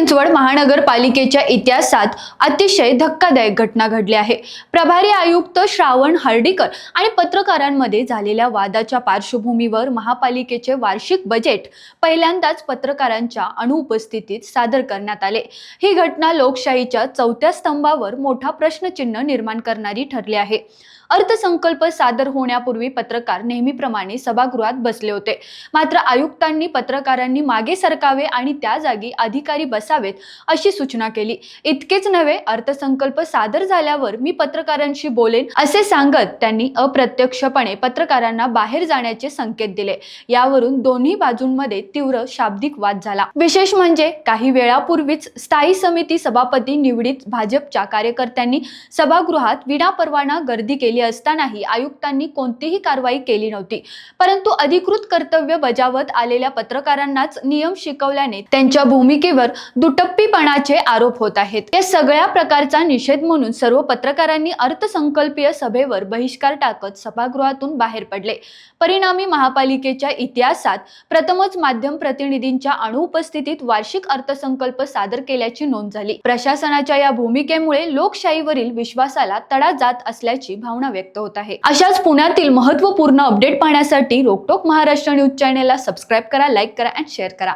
चिंचवड महानगरपालिकेच्या इतिहासात अतिशय धक्कादायक घटना घडली आहे। प्रभारी आयुक्त श्रावण हर्डीकर आणि पत्रकारांमध्ये झालेल्या वादाच्या पार्श्वभूमीवर महापालिकेचे वार्षिक बजेट पहिल्यांदाच पत्रकारांच्या अनुपस्थितीत सादर करण्यात आले। ही घटना लोकशाहीच्या चौथ्या स्तंभावर मोठा प्रश्नचिन्ह निर्माण करणारी ठरली आहे। अर्थसंकल्प सादर होण्यापूर्वी पत्रकार नेहमीप्रमाणे सभागृहात बसले होते, मात्र आयुक्तांनी पत्रकारांनी मागे सरकावे आणि त्या जागी अधिकारी बसावेत अशी सूचना केली। इतकेच नव्हे, अर्थसंकल्प सादर झाल्यावर मी पत्रकारांशी बोलेन असे सांगत त्यांनी अप्रत्यक्षपणे पत्रकारांना बाहेर जाण्याचे संकेत दिले। यावरून दोन्ही बाजूंमध्ये तीव्र शाब्दिक वाद झाला। विशेष म्हणजे काही वेळापूर्वीच स्थायी समिती सभापती निवडीत भाजपच्या कार्यकर्त्यांनी सभागृहात विनापरवाना गर्दी केली असतानाही आयुक्तांनी कोणतीही कारवाई केली नव्हती, परंतु अधिकृत कर्तव्य बजावत आलेल्या पत्रकारांनाच नियम शिकवल्याने त्यांच्या भूमिकेवर दुटप्पीपणाचे आरोप होत आहेत। या सगळ्या प्रकारचा निषेध म्हणून सर्व पत्रकारांनी अर्थसंकल्पीय सभेवर बहिष्कार टाकत सभागृहातून बाहेर पडले। परिणामी महापालिकेच्या इतिहासात प्रथमच माध्यम प्रतिनिधींच्या अनुपस्थितीत वार्षिक अर्थसंकल्प सादर केल्याची नोंद झाली। प्रशासनाच्या या भूमिकेमुळे लोकशाहीवरील विश्वासाला तडा जात असल्याची भावना व्यक्त होत आहे। अशाच पुण्यातील महत्त्वपूर्ण अपडेट पाहण्यासाठी रोकटोक महाराष्ट्र न्यूज चॅनेलला सबस्क्राइब करा, लाईक करा आणि शेअर करा।